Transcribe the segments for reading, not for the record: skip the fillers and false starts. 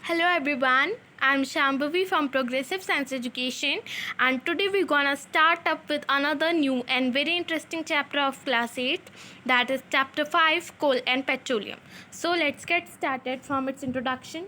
Hello everyone, I'm Shambhavi from Progressive Science Education, and today we're gonna start up with another new and very interesting chapter of class 8, that is chapter 5, coal and petroleum. So let's get started from its introduction.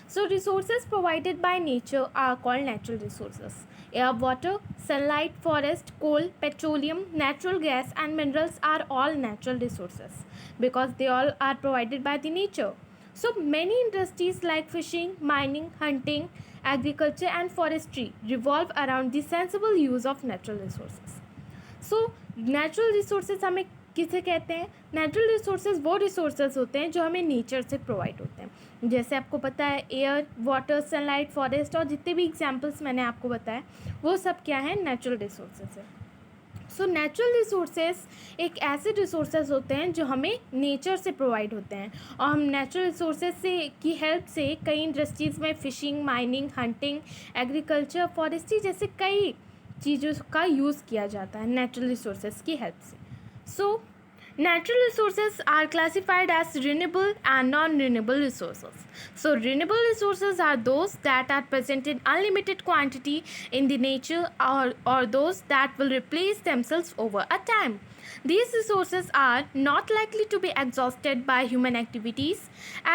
So resources provided by nature are called natural resources. Air, water, sunlight, forest, coal, petroleum, natural gas and minerals are all natural resources because they all are provided by the nature. So many industries like fishing, mining, hunting, agriculture and forestry revolve around the sensible use of natural resources. So natural resources हमें किसे कहते हैं? Natural resources वो resources होते हैं जो हमें nature से प्रोवाइड होते हैं. जैसे आपको पता है एयर, वाटर, सनलाइट, फॉरेस्ट और जितने भी एग्जांपल्स मैंने आपको बताया वो सब क्या है? नेचुरल रिसोर्सेज है. सो नेचुरल रिसोर्सेज एक ऐसे रिसोर्सेज होते हैं जो हमें नेचर से प्रोवाइड होते हैं और हम नेचुरल रिसोर्सेज से की हेल्प से कई इंडस्ट्रीज़ में fishing, mining, hunting, agriculture, forestry जैसे कई चीज़ों का यूज़ किया जाता है नेचुरल रिसोर्सेज की हेल्प से. सो natural resources are classified as renewable and non-renewable resources. So renewable resources are those that are present in unlimited quantity in the nature or those that will replace themselves over a time. These resources are not likely to be exhausted by human activities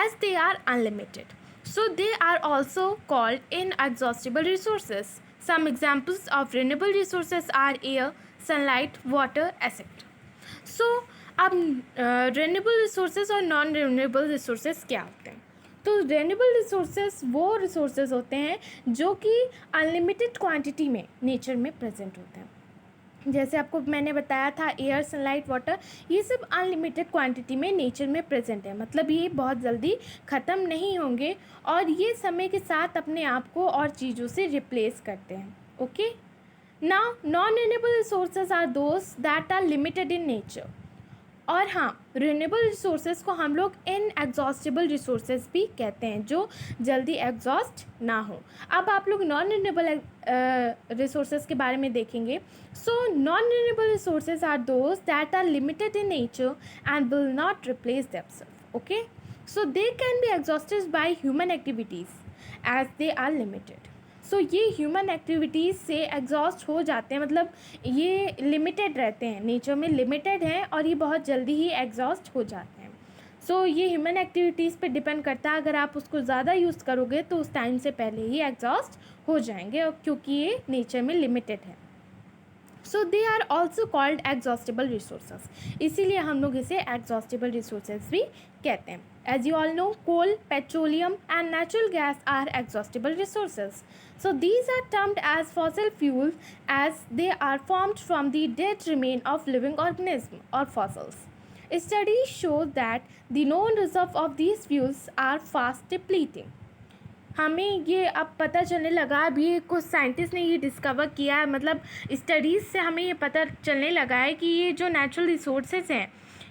as they are unlimited. So they are also called inexhaustible resources. Some examples of renewable resources are air, sunlight, water, etc. सो अब renewable resources और non renewable resources क्या होते हैं? तो renewable resources वो resources होते हैं जो कि अनलिमिटेड क्वांटिटी में नेचर में प्रेजेंट होते हैं. जैसे आपको मैंने बताया था एयर, सनलाइट, वाटर, ये सब अनलिमिटेड क्वांटिटी में नेचर में प्रेजेंट है. मतलब ये बहुत जल्दी ख़त्म नहीं होंगे और ये समय के साथ अपने आप को और चीज़ों से रिप्लेस करते हैं. Okay. Now, non-renewable resources are those that are limited in nature. और हाँ, renewable resources को हम लोग inexhaustible resources भी कहते हैं जो जल्दी एग्जॉस्ट ना हो. अब आप लोग नॉन रिन्यूएबल रिसोर्सेज के बारे में देखेंगे. So non renewable resources are those that are limited in nature and will not replace themselves. Okay. So they can be exhausted by human activities as they are limited. So ये human activities से exhaust हो जाते हैं. मतलब ये limited रहते हैं, nature में लिमिटेड हैं और ये बहुत जल्दी ही एग्जॉस्ट हो जाते हैं. सो ये ह्यूमन एक्टिविटीज़ पे डिपेंड करता है. अगर आप उसको ज़्यादा यूज़ करोगे तो उस टाइम से पहले ही एग्जॉस्ट हो जाएंगे और क्योंकि ये नेचर में लिमिटेड है. So they are also called exhaustible resources. इसीलिए हम लोग इसे एग्जॉस्टेबल रिसोर्सेज भी कहते हैं. As you all know, coal, petroleum and natural gas are exhaustible resources. So these are termed as fossil fuels as they are formed from the dead remain of living organisms or fossils. Studies show that the known reserve of these fuels are fast depleting. हमें ये अब पता चलने लगा, अभी कुछ scientist ने ये डिस्कवर किया है. मतलब स्टडीज़ से हमें ये पता चलने लगा है कि ये जो नेचुरल रिसोर्सेज हैं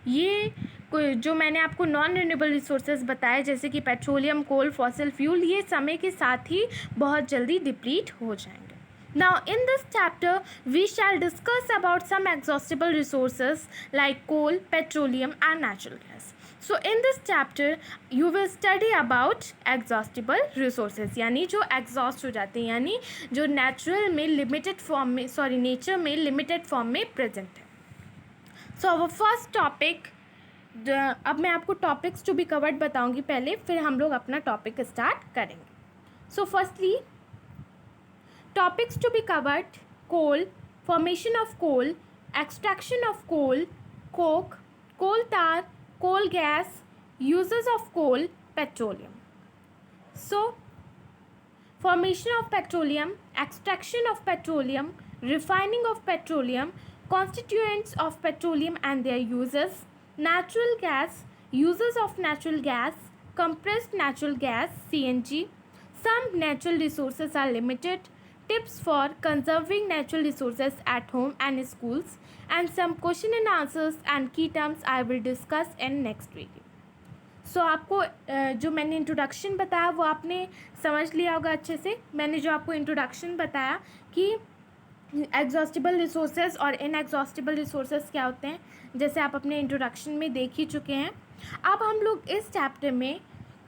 ये जो मैंने आपको नॉन रिन्यूएबल रिसोर्सेज बताए जैसे कि पेट्रोलियम, कोल, फॉसिल फ्यूल, ये समय के साथ ही बहुत जल्दी डिप्लीट हो जाएंगे. Now in this chapter we shall discuss about some exhaustible resources like coal, petroleum and natural gas. So in this chapter you will study about exhaustible resources यानी जो एग्जॉस्ट हो जाते हैं, यानी जो नेचुरल में लिमिटेड फॉर्म में nature में लिमिटेड फॉर्म में प्रेजेंट है. सो अवर फर्स्ट टॉपिक, अब मैं आपको टॉपिक्स टू बी कवर्ड बताऊंगी पहले, फिर हम लोग अपना टॉपिक स्टार्ट करेंगे. So firstly topics to be covered: coal, formation of coal, extraction of coal, coke, coal tar, coal gas, uses of coal, petroleum. So formation of petroleum, extraction of petroleum, refining of petroleum, constituents of petroleum and their uses, natural gas, uses of natural gas, compressed natural gas CNG. Some natural resources are limited, tips for conserving natural resources at home and schools, and some question and answers and key terms I will discuss in next video. सो आपको जो मैंने introduction बताया वो आपने समझ लिया होगा अच्छे से. मैंने जो आपको इंट्रोडक्शन बताया कि एग्जॉस्टेबल रिसोर्सेज और इनएग्जॉस्टेबल रिसोर्सेज क्या होते हैं, जैसे आप अपने इंट्रोडक्शन में देख ही चुके हैं. अब हम लोग इस चैप्टर में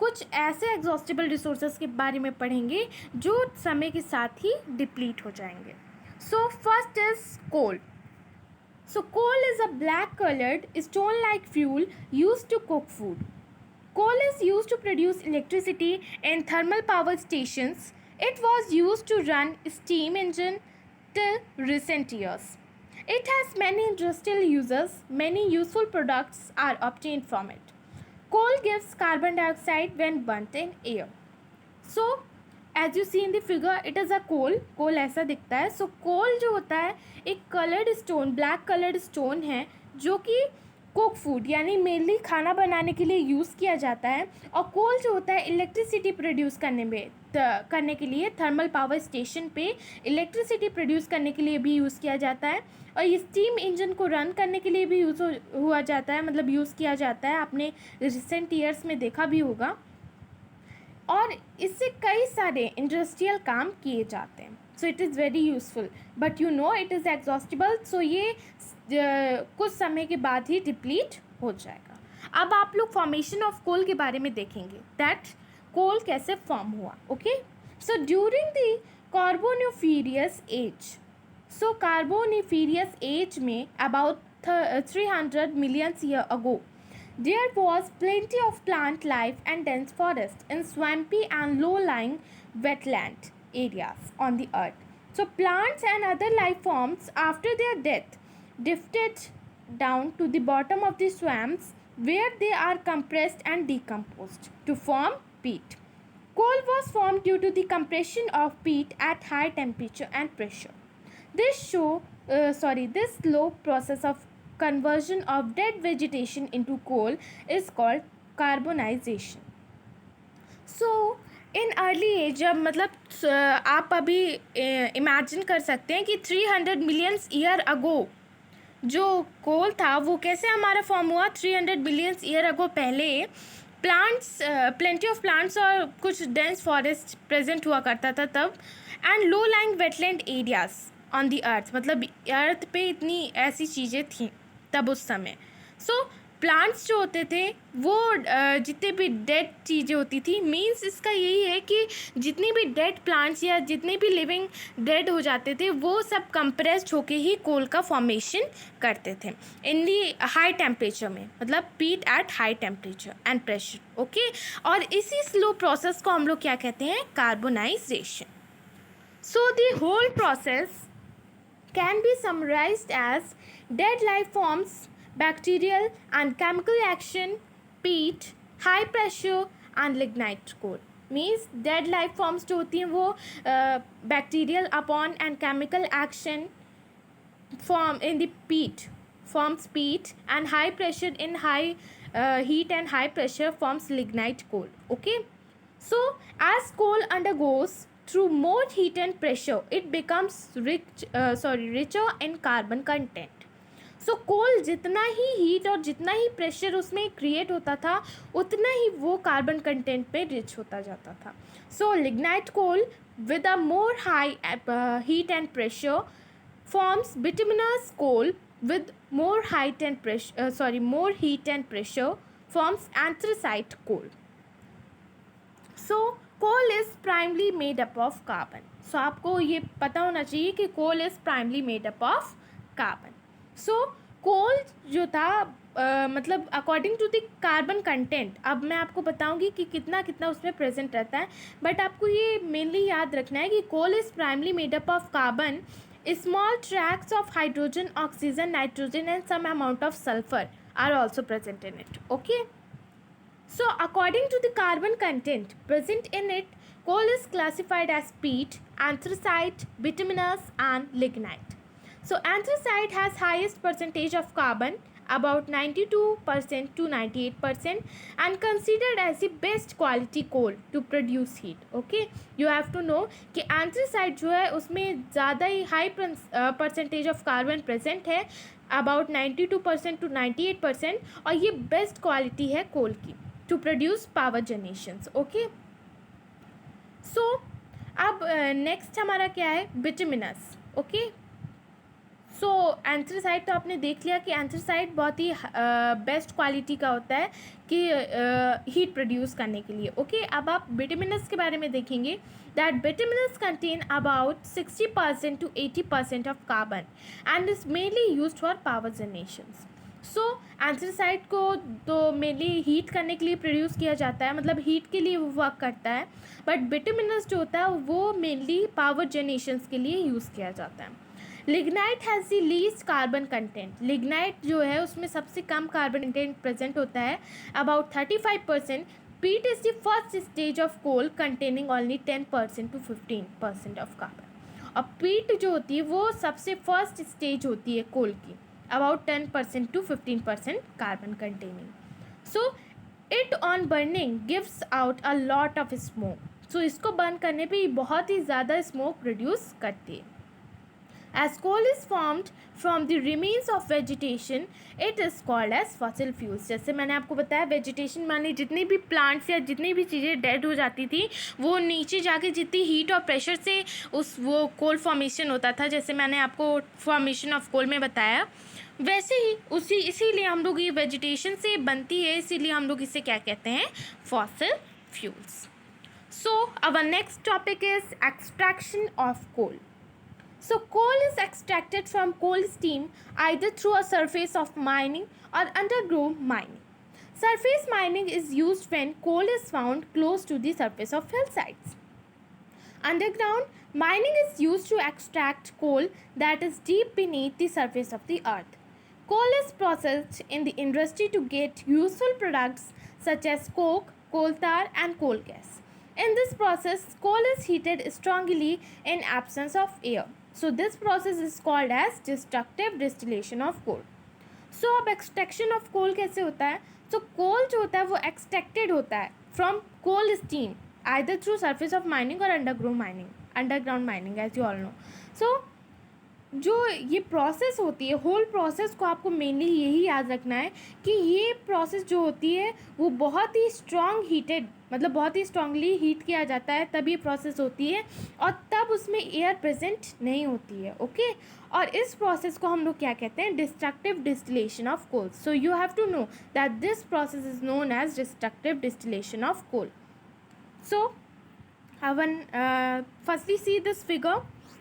कुछ ऐसे एग्जॉस्टेबल रिसोर्सेज के बारे में पढ़ेंगे जो समय के साथ ही डिप्लीट हो जाएंगे. So first is coal. So coal is a black colored stone like fuel used to cook food. Coal is used to produce electricity in thermal power stations. It was used to run steam engine till recent years. It has many industrial uses. Many useful products are obtained from it. Coal gives carbon dioxide when burnt in air. So as you see in the figure it is a coal. Coal ऐसा दिखता है. So coal जो होता है एक coloured stone, black coloured stone है जो कि कुक फूड यानी मेनली खाना बनाने के लिए यूज़ किया जाता है. और कोल जो होता है इलेक्ट्रिसिटी प्रोड्यूस करने के लिए थर्मल पावर स्टेशन पे इलेक्ट्रिसिटी प्रोड्यूस करने के लिए भी यूज़ किया जाता है. और ये स्टीम इंजन को रन करने के लिए भी यूज़ हुआ जाता है, मतलब यूज़ किया जाता है. आपने रिसेंट ईयर्स में देखा भी होगा. और इससे कई सारे इंडस्ट्रियल काम किए जाते हैं. So it is very useful but you know it is exhaustible. So ये कुछ समय के बाद ही डिप्लीट हो जाएगा. अब आप लोग फॉर्मेशन ऑफ कोल के बारे में देखेंगे दैट कोल कैसे फॉर्म हुआ. Okay, so during the Carboniferous age. So Carboniferous age में about 300 million years ago there was plenty of plant life and dense forest in swampy and low-lying wetland areas on the earth. So plants and other life forms after their death drifted down to the bottom of the swamps where they are compressed and decomposed to form peat. Coal was formed due to the compression of peat at high temperature and pressure. This slow process of conversion of dead vegetation into coal is called carbonization. So in early age जब मतलब आप अभी imagine कर सकते हैं कि 300 million years ago जो कोल था वो कैसे हमारा फॉर्म हुआ. 300 million years ago पहले प्लांट्स, प्लेंटी ऑफ प्लांट्स और कुछ डेंस फॉरेस्ट प्रेजेंट हुआ करता था तब. And low lying wetland areas on the earth, मतलब अर्थ पे इतनी ऐसी चीज़ें थी तब उस समय. सो प्लांट्स जो होते थे वो जितने भी डेड चीज़ें होती थी, मीन्स इसका यही है कि जितनी भी डेड प्लांट्स या जितने भी लिविंग डेड हो जाते थे वो सब कंप्रेस्ड होके ही कोल का फॉर्मेशन करते थे इन दी हाई टेम्परेचर में, मतलब पीट at high temperature and pressure. Okay, और इसी स्लो प्रोसेस को हम लोग क्या कहते हैं, carbonisation. So the whole process can be summarized as dead life forms, bacterial and chemical action, peat, high pressure and lignite coal. Means dead life forms जो होती हैं वो bacterial upon and chemical action form in the peat forms peat, and high pressure in high heat and high pressure forms lignite coal. Okay, so as coal undergoes through more heat and pressure it becomes richer in carbon content. So coal जितना ही heat और जितना ही pressure उसमें create होता था उतना ही वो carbon content पे rich होता जाता था. So lignite coal with a more high heat and pressure forms bituminous coal with more more heat and pressure forms anthracite coal. So coal is primarily made up of carbon. So आपको ये पता होना चाहिए कि coal is primarily made up of carbon. So coal जो था मतलब according to the carbon content, अब मैं आपको बताऊंगी कि कितना कितना उसमें प्रेजेंट रहता है, बट आपको ये मेनली याद रखना है कि coal is primarily made up of carbon, small traces of hydrogen, oxygen, nitrogen and some amount of sulphur are also present in it. Okay, so according to the carbon content present in it, coal is classified as peat, anthracite, bituminous and lignite. So anthracite has highest percentage of carbon, about 92% to 98%, and considered as the best quality coal to produce heat. Okay, you have to know कि anthracite जो है उसमें ज़्यादा ही high percentage of carbon present है, about 92% to 98%, और ये best quality है coal की to produce power generations. Okay, so अब next हमारा क्या है, bituminous. Okay, सो एंथ्रासाइट तो आपने देख लिया कि एंथ्रासाइट बहुत ही बेस्ट क्वालिटी का होता है कि हीट प्रोड्यूस करने के लिए। ओके, अब आप बिटुमिनस के बारे में देखेंगे that bituminous contain about 60% to 80% of carbon and is mainly used for power generations. So anthracite को तो मेनली हीट करने के लिए प्रोड्यूस किया जाता है, मतलब हीट के लिए वो वर्क करता है, बट बिटुमिनस जो होता है वो मेनली पावर जनरेशंस के लिए यूज़ किया जाता है। Lignite has the least carbon content. Lignite जो है उसमें सबसे कम कार्बन कंटेंट प्रेजेंट होता है, about 35%। Peat is the first stage of coal containing only 10% to 15% of carbon. और पीट जो होती है वो सबसे फर्स्ट स्टेज होती है कोल की, about 10% to 15% carbon containing. So it on burning gives out a lot of smoke. So इसको बर्न करने पे बहुत ही ज़्यादा स्मोक प्रोड्यूस करती है। As coal is formed from the remains of vegetation, it is called as fossil fuels। जैसे मैंने आपको बताया वेजिटेशन माने जितनी भी प्लांट्स या जितनी भी चीज़ें डेड हो जाती थी वो नीचे जाके जितनी हीट और प्रेशर से वो कोल फॉर्मेशन होता था, जैसे मैंने आपको फॉर्मेशन ऑफ कोल में बताया, वैसे ही इसीलिए हम लोग ये वेजिटेशन से बनती है, इसीलिए हम लोग इसे क्या कहते हैं, fossil fuels. So our next topic is extraction of coal. So coal is extracted from coal steam either through a surface of mining or underground mining. Surface mining is used when coal is found close to the surface of hillsides. Underground mining is used to extract coal that is deep beneath the surface of the earth. Coal is processed in the industry to get useful products such as coke, coal tar, and coal gas. In this process, coal is heated strongly in absence of air. So this process is called as destructive distillation of coal. So अब extraction of coal कैसे होता है? So coal जो होता है वो extracted होता है from coal steam either through surface of mining or underground mining as you all know. So जो ये प्रोसेस होती है, होल प्रोसेस को आपको मेनली यही याद रखना है कि ये प्रोसेस जो होती है वो बहुत ही स्ट्रॉन्ग हीटेड, मतलब बहुत ही स्ट्रांगली हीट किया जाता है तब ये प्रोसेस होती है, और तब उसमें एयर प्रेजेंट नहीं होती है। ओके, और इस प्रोसेस को हम लोग क्या कहते हैं, destructive distillation of coal. So you have to know that this process is known as destructive distillation of coal. So firstly see this figure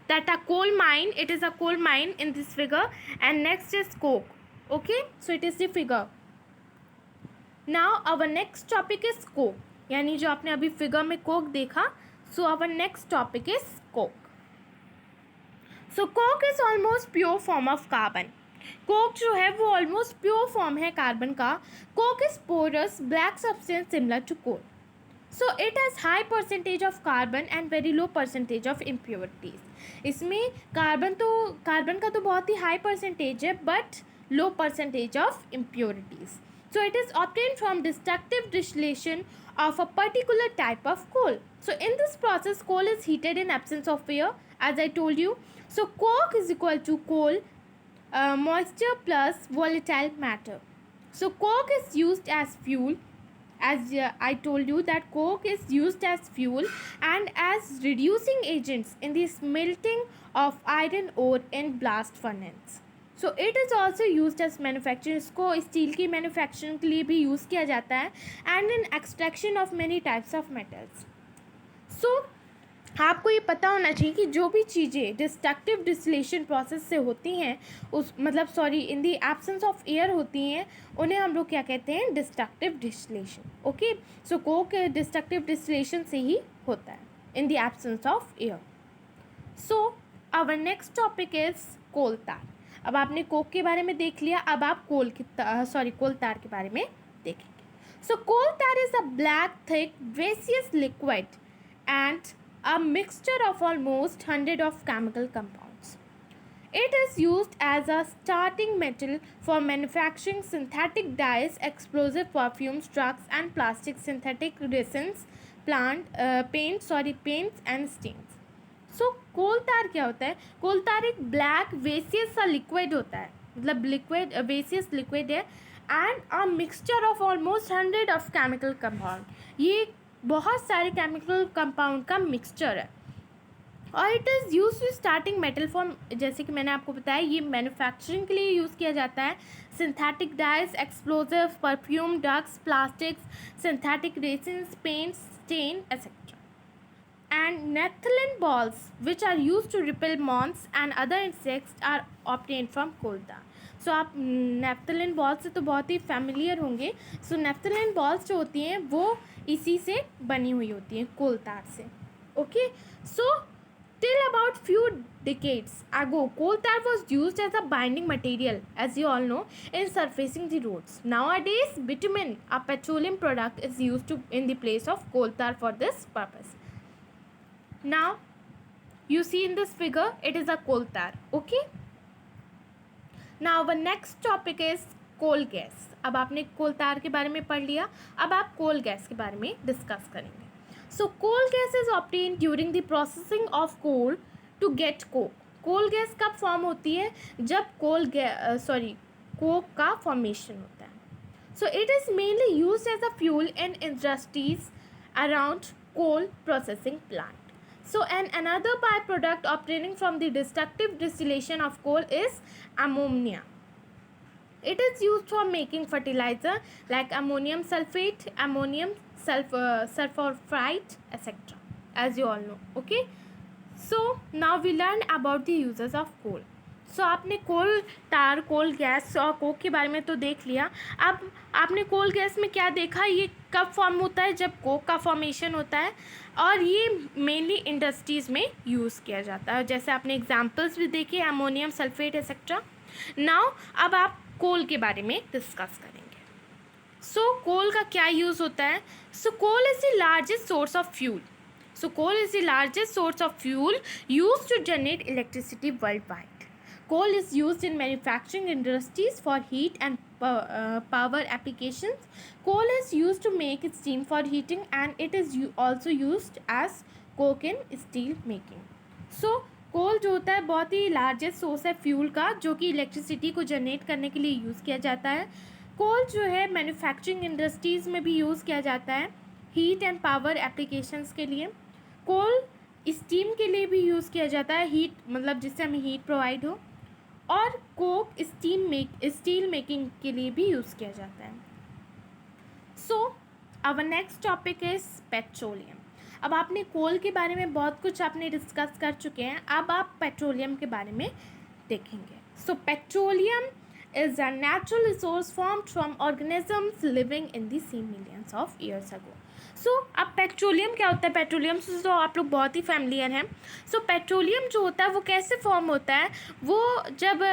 that a coal mine, it is a coal mine in this figure, and next is coke. Okay, so it is the figure. Now our next topic is coke, यानी जो आपने अभी figure में Coke देखा, so our next topic is coke. So coke is almost pure form of carbon. Coke जो है वो almost pure form है कार्बन का। Coke is porous black substance similar to coal. So it has high percentage of carbon and very low percentage of impurities. इसमें carbon का तो बहुत ही हाई परसेंटेज है but low percentage of impurities. So it is obtained from destructive distillation of a particular type of coal. So in this process, coal is heated in absence of air, as I told you. So coke is equal to coal, moisture plus volatile matter. So coke is used as fuel. As I told you that coke is used as fuel and as reducing agents in the smelting of iron ore in blast furnace. So it is also used as manufacturing. इसको steel की manufacturing के लिए भी use किया जाता है and in extraction of many types of metals. So आपको ये पता होना चाहिए कि जो भी चीज़ें डिस्ट्रक्टिव डिस्टिलेशन प्रोसेस से होती हैं in the absence of air होती हैं, उन्हें हम लोग क्या कहते हैं, destructive distillation. Okay, so coke destructive distillation से ही होता है in the absence of air. So our next topic is coal tar. अब आपने कोक के बारे में देख लिया, अब आप कोल तार के बारे में देखेंगे। सो कोल तार is a black thick gaseous liquid and a mixture of almost 100 of chemical compounds. It is used as a starting metal for manufacturing synthetic dyes, explosive perfumes, drugs, and plastic synthetic resins, paints and stains. So कोल तार क्या होता है? कोल तार एक black वेसियस सा liquid होता है, मतलब लिक्विड वेसियस लिक्विड है, and a mixture of almost 100 of chemical compound. ये बहुत सारे केमिकल कंपाउंड का मिक्सचर है। और it is use to starting metal form, जैसे कि मैंने आपको बताया ये मैन्युफैक्चरिंग के लिए यूज़ किया जाता है. Synthetic dyes, explosive, perfume, drugs, plastics, synthetic resins, paints, stain, etc. And naphthalene balls, which are used to repel moths and other insects, are obtained from coal tar. So आप naphthalene balls से तो बहुत ही familiar होंगे. So naphthalene balls जो होती हैं वो इसी से बनी हुई होती हैं, कोल तार से. Okay, so till about few decades ago, coal tar was used as a binding material, as you all know, in surfacing the roads. Nowadays, bitumen, a petroleum product, is used to in the place of coal tar for this purpose. Now you see in this figure it is a coal tar. Okay, now our next topic is coal gas. अब आपने कोल तार के बारे में पढ़ लिया, अब आप कोल गैस के बारे में डिस्कस करेंगे. So coal gas is obtained during the processing of coal to get coke. Coal gas कब फॉर्म होती है? जब कोक का फॉर्मेशन होता है. So it is mainly used as a fuel in industries around coal processing plant. So another byproduct obtaining from the destructive distillation of coal is ammonia. It is used for making fertilizer like ammonium sulfate, ammonium sulfuride, etc. as you all know. Okay, so now we learn about the uses of coal. So आपने कोल तार, कोल gas और Coke के बारे में तो देख लिया. अब आपने कोल गैस में क्या देखा, ये कब फॉर्म होता है? जब कोक का फॉर्मेशन होता है, और ये मेनली इंडस्ट्रीज़ में यूज़ किया जाता है. जैसे आपने एग्जांपल्स भी देखे, अमोनियम सल्फेट एक्सेट्रा. नाउ अब आप कोल के बारे में डिस्कस करेंगे. सो कोल का क्या यूज़ होता है? So coal is the largest source of fuel. So coal is the largest source of fuel used to generate electricity worldwide. Coal is used in manufacturing industries for heat and power applications. Coal is used to make steam for heating, and it is also used as coke in steel making. So कोल जो होता है बहुत ही largest source है fuel का, जो कि electricity को generate करने के लिए यूज़ किया जाता है. कोल जो है मैन्युफैक्चरिंग इंडस्ट्रीज़ में भी यूज़ किया जाता है, हीट एंड पावर एप्लीकेशंस के लिए. कोल स्टीम के लिए भी यूज़ किया जाता है, हीट मतलब जिससे हमें हीट प्रोवाइड हो. और कोक स्टील मेकिंग के लिए भी यूज़ किया जाता है. So our next topic is petroleum. अब आपने कोल के बारे में बहुत कुछ आपने डिस्कस कर चुके हैं, अब आप पेट्रोलियम के बारे में देखेंगे. सो petroleum is a natural resource formed from organisms living in the sea millions of years ago. So अब पेट्रोलियम क्या होता है? पेट्रोलियम से तो आप लोग बहुत ही फैमिलियर हैं. सो पेट्रोलियम जो होता है वो कैसे फॉर्म होता है? वो जब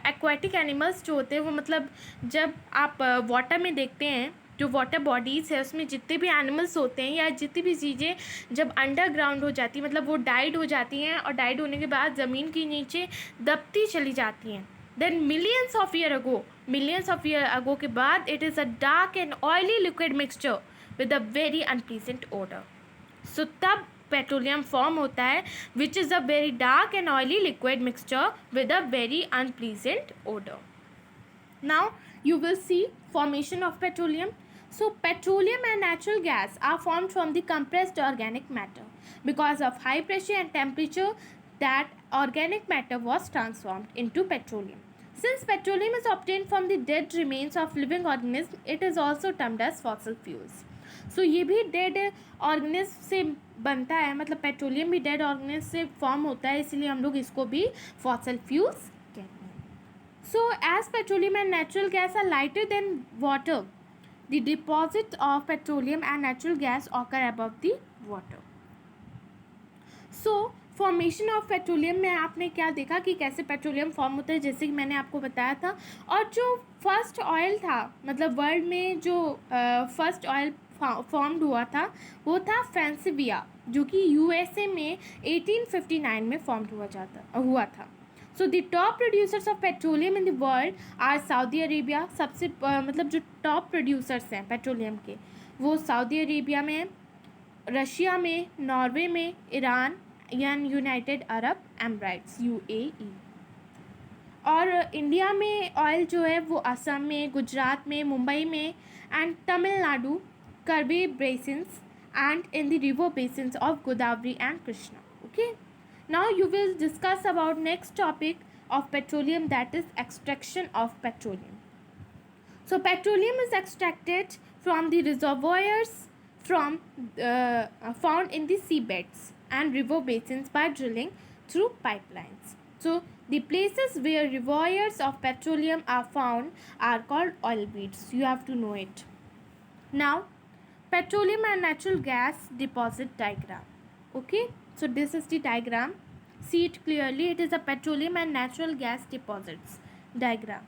एक्वाटिक एनिमल्स जो होते हैं, वो मतलब जब आप वाटर में देखते हैं, जो वाटर बॉडीज़ है उसमें जितने भी एनिमल्स होते हैं या जितनी भी चीज़ें जब अंडरग्राउंड हो जाती हैं, मतलब वो डाइड हो जाती हैं, और डाइड होने के बाद ज़मीन के नीचे दबती चली जाती हैं. Then millions of year ago के बाद it is a dark and oily liquid mixture with a very unpleasant odor. So तब पेट्रोलियम फॉर्म होता है, which is a very dark and oily liquid mixture with a very unpleasant odor. Now you will see formation of petroleum. So petroleum and natural gas are formed from the compressed organic matter. Because of high pressure and temperature, that organic matter was transformed into petroleum. Since petroleum is obtained from the dead remains of living organisms, it is also termed as fossil fuels. So ये भी dead organism से बनता है, मतलब petroleum भी dead organism से form होता है, इसलिए हम लोग इसको भी fossil fuels कहते हैं. So as petroleum and natural gas are lighter than water, the deposit of petroleum and natural gas occur above the water. So formation of petroleum में आपने क्या देखा कि कैसे पेट्रोलियम फॉर्म होता है, जैसे कि मैंने आपको बताया था. और जो फर्स्ट ऑयल था, मतलब वर्ल्ड में जो फर्स्ट ऑयल फॉर्म्ड हुआ था वो था फ्रांसिविया, जो कि यूएसए में 1859 में फॉर्म्ड हुआ था. So the top producers of petroleum in the world are Saudi Arabia. सबसे मतलब जो टॉप प्रोड्यूसर्स हैं पेट्रोलियम के, वो सऊदी अरेबिया में, रशिया में, नॉर्वे में, ईरान यानी यूनाइटेड अरब एमराइट्स UAE. और इंडिया में ऑयल जो है वो असम में, गुजरात में, मुंबई में, एंड तमिलनाडु, करबी basins, and in the river basins of Godavari and Krishna. Okay, Now you will discuss about next topic of petroleum, that is extraction of petroleum. So petroleum is extracted from the reservoirs from found in the seabeds and river basins by drilling through pipelines. So the places where reservoirs of petroleum are found are called oil beds. You have to know it. Now, petroleum and natural gas deposit diagram. Okay, so this is the diagram. See it clearly. It is a petroleum and natural gas deposits diagram.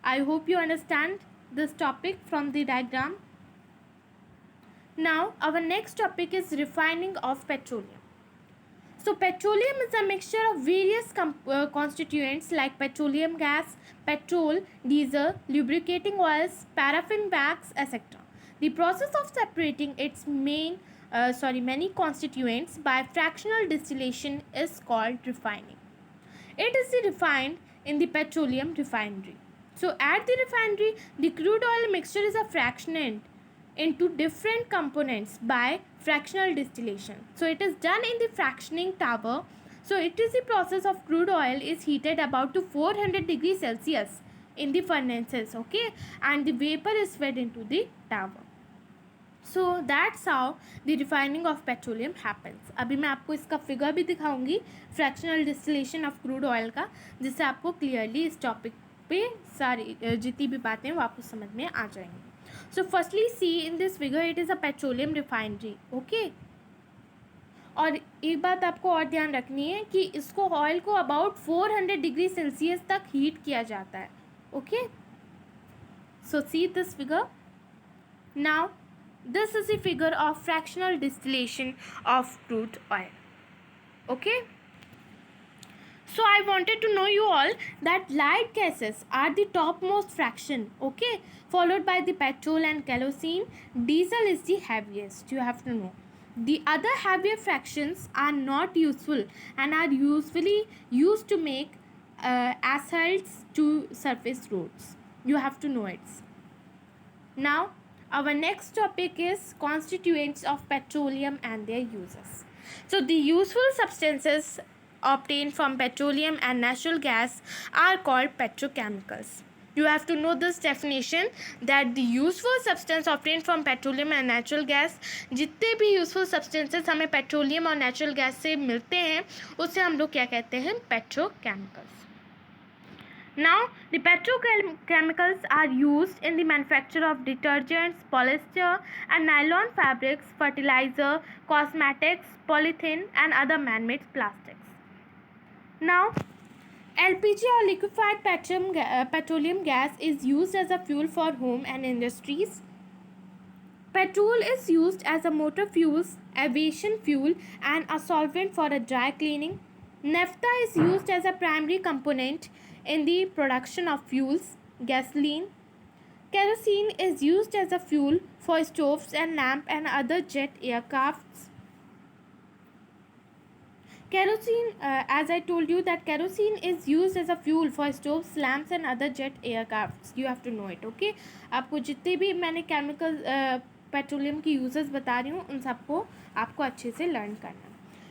I hope you understand this topic from the diagram. Now, our next topic is refining of petroleum. So, petroleum is a mixture of various constituents like petroleum gas, petrol, diesel, lubricating oils, paraffin wax, etc. The process of separating its many constituents by fractional distillation is called refining. It is refined in the petroleum refinery. So at the refinery, the crude oil mixture is a fractionated into different components by fractional distillation. So it is done in the fractioning tower. So it is the process of crude oil is heated about to 400 degrees Celsius in the furnaces, okay, and the vapor is fed into the tower. So that's how the refining of petroleum happens. अभी मैं आपको इसका figure भी दिखाऊंगी fractional distillation of crude oil का, जिससे आपको clearly इस टॉपिक पे सारी जितनी भी बातें वो आपको समझ में आ जाएंगी. So firstly see in this figure it is a petroleum refinery, okay. और एक बात आपको और ध्यान रखनी है कि इसको ऑयल को अबाउट 400 डिग्री सेल्सियस तक हीट किया जाता है, okay. So see this figure. Now this is the figure of fractional distillation of crude oil, okay. So I wanted to know you all that light gases are the topmost fraction, okay, followed by the petrol and kerosene. Diesel is the heaviest, you have to know. The other heavier fractions are not useful and are usually used to make asphalts to surface roads. You have to know it. Now our next topic is constituents of petroleum and their uses. So the useful substances obtained from petroleum and natural gas are called petrochemicals. You have to know this definition that the useful substance obtained from petroleum and natural gas, जितने भी useful substances हमें petroleum और natural gas से मिलते हैं उसे हम लोग क्या कहते हैं, petrochemicals. Now, the petrochemicals are used in the manufacture of detergents, polyester and nylon fabrics, fertilizer, cosmetics, polythene and other man-made plastics. Now, LPG or liquefied petroleum gas is used as a fuel for home and industries. Petrol is used as a motor fuel, aviation fuel and a solvent for a dry cleaning. Naphtha is used as a primary component in the production of fuels, gasoline. Kerosene is used as a fuel for stoves and lamps and other jet aircrafts. Kerosene, as I told you that kerosene is used as a fuel for stoves, lamps and other jet aircrafts. You have to know it, okay. आपको जितने भी मैंने chemical petroleum की uses बता रही हूँ उन सबको आपको अच्छे से लर्न करना है.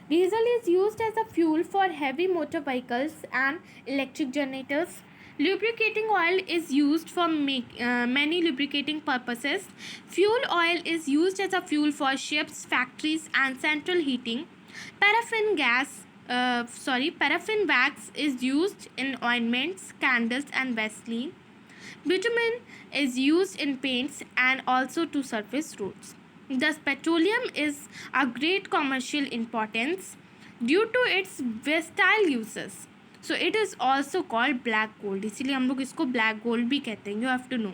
Diesel is used as a fuel for heavy motor vehicles and electric generators. Lubricating oil is used for many lubricating purposes. Fuel oil is used as a fuel for ships, factories and central heating. Paraffin wax is used in ointments, candles and Vaseline. Bitumen is used in paints and also to surface roads. Thus, petroleum is a great commercial importance due to its versatile uses. So, it is also called black gold. इसीलिए हम लोग इसको black gold भी कहते हैं. You have to know.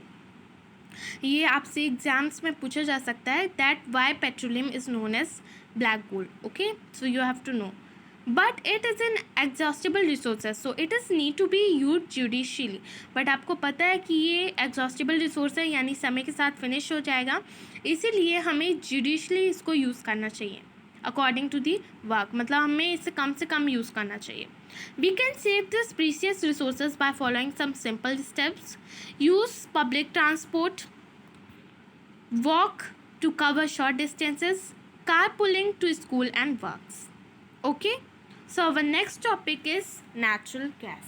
ये आपसे exams में पूछा जा सकता है that why petroleum is known as black gold. Okay, so you have to know. But it is an exhaustible resources, so it is need to be used judiciously. But आपको पता है कि ये exhaustible resource है, यानी समय के साथ finish हो जाएगा, इसीलिए हमें judiciously इसको use करना चाहिए according to the work. मतलब हमें इसे कम से कम use करना चाहिए. We can save this precious resources by following some simple steps. Use public transport, walk to cover short distances, carpooling to school and works. Okay. So our next topic is natural gas.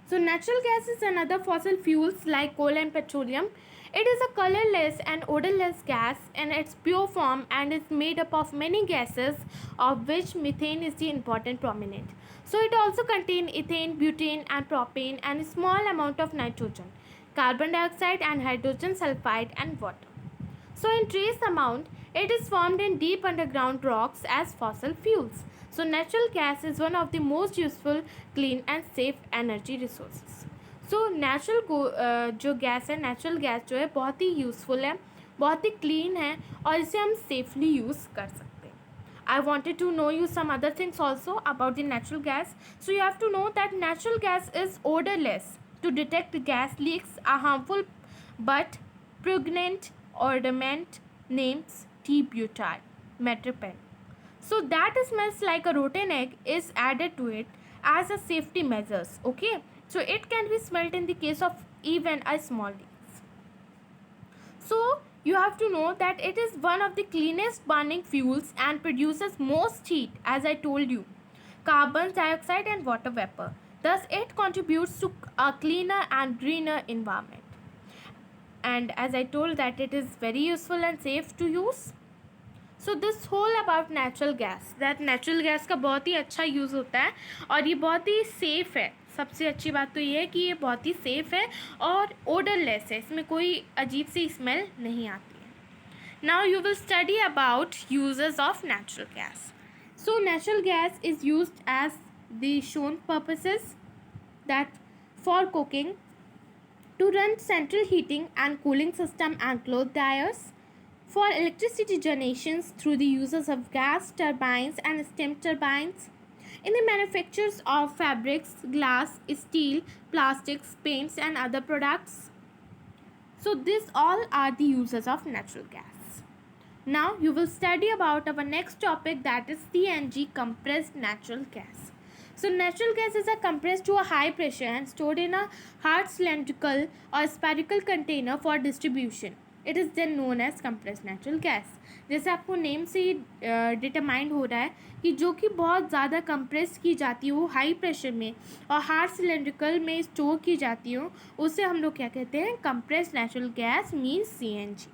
So natural gas is another fossil fuels like coal and petroleum. It is a colorless and odorless gas in its pure form and is made up of many gases, of which methane is the important prominent. So it also contains ethane, butane and propane and a small amount of nitrogen, carbon dioxide and hydrogen sulfide and water. So in trace amount, it is formed in deep underground rocks as fossil fuels. So natural gas is one of the most useful, clean and safe energy resources. So natural जो gas है, natural gas जो है बहुत ही useful है, बहुत ही clean है और इसे हम सेफली यूज़ कर सकते हैं. I wanted to know you some other things also about the natural gas. So you have to know that natural gas is odorless. To detect gas leaks are harmful but pregnant ornament names T-butyl metropen. So that smells like a rotten egg is added to it as a safety measures. Okay, so it can be smelled in the case of even a small leaks. So you have to know that it is one of the cleanest burning fuels and produces most heat, as I told you, carbon dioxide and water vapor. Thus it contributes to a cleaner and greener environment. And as I told that it is very useful and safe to use. So this whole about natural gas, that natural gas का बहुत ही अच्छा use होता है और ये बहुत ही safe है. सबसे अच्छी बात तो ये है कि ये बहुत ही सेफ़ है और ओडरलेस है, इसमें कोई अजीब सी स्मेल नहीं आती है. Now you will study about uses of natural gas. So natural gas is used as the shown purposes that for cooking, to run central heating and cooling system and cloth dryers, for electricity generations through the uses of gas turbines and steam turbines, in the manufactures of fabrics, glass, steel, plastics, paints and other products. So these all are the uses of natural gas. Now you will study about our next topic, that is CNG, compressed natural gas. So natural gas is compressed to a high pressure and stored in a hard cylindrical or spherical container for distribution. It is then known as compressed natural gas. जैसे आपको name से ही determined हो रहा है कि जो कि बहुत ज़्यादा कंप्रेस की जाती हो हाई प्रेशर में और हार्ड सिलेंड्रिकल में स्टोर की जाती हो, उसे हम लोग क्या कहते हैं, compressed natural gas means CNG.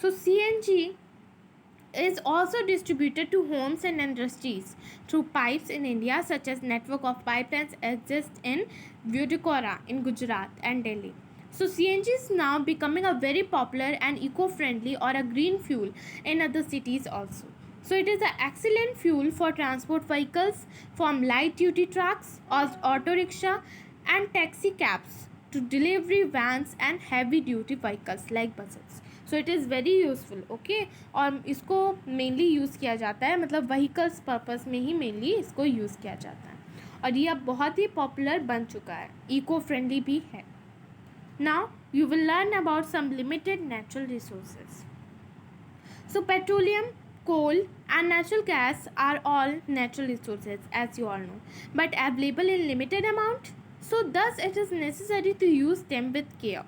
So CNG is also distributed to homes and industries through pipes in India, such as network of pipelines exist in Vadodara in Gujarat and Delhi. So CNG is now becoming a very popular and eco-friendly or a green fuel in other cities also. So it is an excellent fuel for transport vehicles from light duty trucks or auto rickshaw and taxi cabs to delivery vans and heavy duty vehicles like buses. So it is very useful. Okay, और इसको mainly use किया जाता है, मतलब vehicles purpose में ही mainly इसको use किया जाता है और ये अब बहुत ही पॉपुलर बन चुका है, इको फ्रेंडली भी है. Now you will learn about some limited natural resources. So petroleum, coal and natural gas are all natural resources, as you all know, but available in limited amount. So thus it is necessary to use them with care.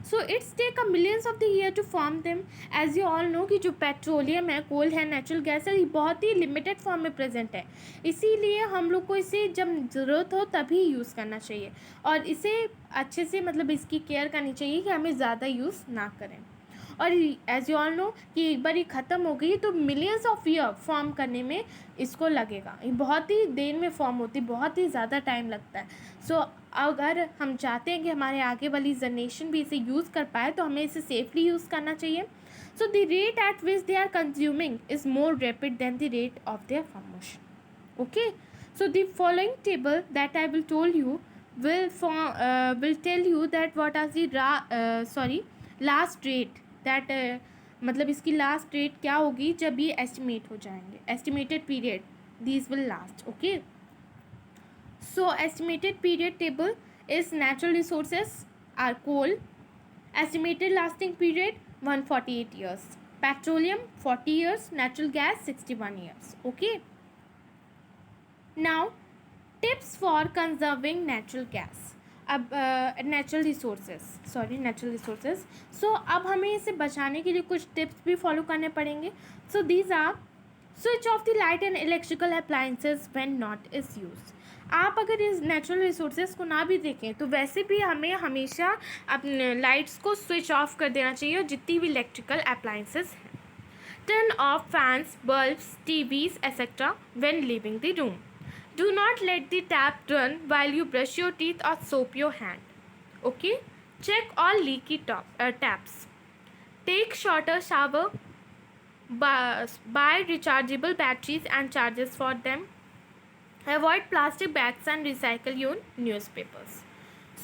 So it's take a millions of the year to form them. As you all know कि जो petroleum है, कोल है, natural gas है, ये बहुत ही limited form में present है, इसीलिए हम लोग को इसे जब ज़रूरत हो तभी यूज़ करना चाहिए और इसे अच्छे से मतलब इसकी केयर करनी चाहिए कि हमें ज़्यादा यूज़ ना करें. और एज यू ऑल नो कि एक बार ये ख़त्म हो गई तो मिलियंस ऑफ ईयर फॉर्म करने में इसको लगेगा, ये बहुत ही देर में फॉर्म होती, बहुत ही ज़्यादा टाइम लगता है. सो अगर हम चाहते हैं कि हमारे आगे वाली जनरेशन भी इसे यूज़ कर पाए तो हमें इसे सेफली यूज़ करना चाहिए. So the rate at which they are consuming is more rapid than the rate of their formation. Okay, so the following table that I will tell you will tell you that what are the last rate that मतलब इसकी last rate क्या होगी जब ये estimate हो जाएंगे, estimated period these will last. Okay, so estimated period table is natural resources are coal, estimated lasting period 148 years, petroleum 40 years, natural gas 61 years. Okay, now tips for conserving natural gas. अब natural resources so अब हमें इसे बचाने के लिए कुछ tips भी follow करने पड़ेंगे. So these are, switch off the light and electrical appliances when not is use. आप अगर इस नेचुरल रिसोर्सेज को ना भी देखें तो वैसे भी हमें हमेशा अपने लाइट्स को स्विच ऑफ कर देना चाहिए, और जितनी भी इलेक्ट्रिकल अप्लायंसेस हैं। Turn off fans, bulbs, TVs, etc. when leaving the room. Do not let the tap run while you brush your teeth or soap your hand. Okay? Check all leaky taps. Take shorter shower. Buy rechargeable batteries and chargers for them. Avoid plastic bags and recycle your newspapers.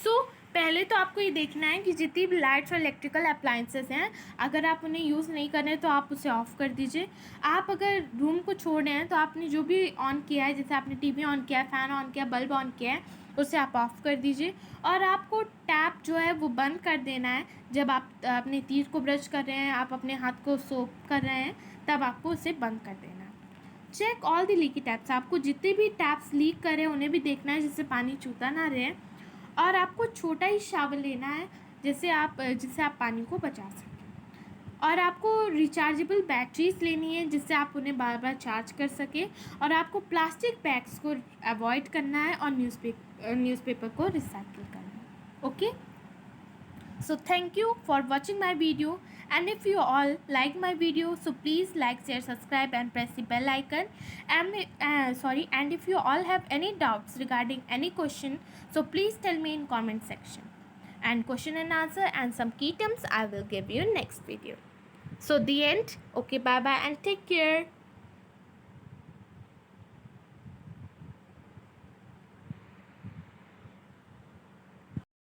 So, पहले तो आपको ये देखना है कि जितनी भी lights और इलेक्ट्रिकल अप्लायंसेस हैं, अगर आप उन्हें यूज़ नहीं कर रहे हैं तो आप उसे ऑफ़ कर दीजिए। आप अगर रूम को छोड़ रहे हैं तो आपने जो भी ऑन किया है, जैसे आपने टीवी ऑन किया है, फ़ैन ऑन किया, बल्ब ऑन किया है, उसे आप ऑफ़ कर दीजिए। और आपको टैप जो है वो बंद कर देना है जब आप अपने टीथ को ब्रश कर रहे हैं, आप अपने हाथ को सोप कर रहे हैं, तब आपको उसे बंद कर देना है। Check all the leaky taps. आपको जितने भी टैप्स लीक कर रहे हैं उन्हें भी देखना है, जिससे पानी चूता ना रहे। और आपको छोटा ही शावर लेना है जिससे आप पानी को बचा सकें। और आपको रिचार्जेबल बैटरीज लेनी है जिससे आप उन्हें बार बार चार्ज कर सकें। और आपको प्लास्टिक बैग्स को अवॉइड करना है और न्यूज़पेपर को रिसाइकिल करना है। Okay, so thank you for watching my video, and if you all like my video, so please like, share, subscribe and press the bell icon. And if you all have any doubts regarding any question, so please tell me in comment section, and question and answer and some key terms I will give you in next video. So the end. Okay, bye bye and take care.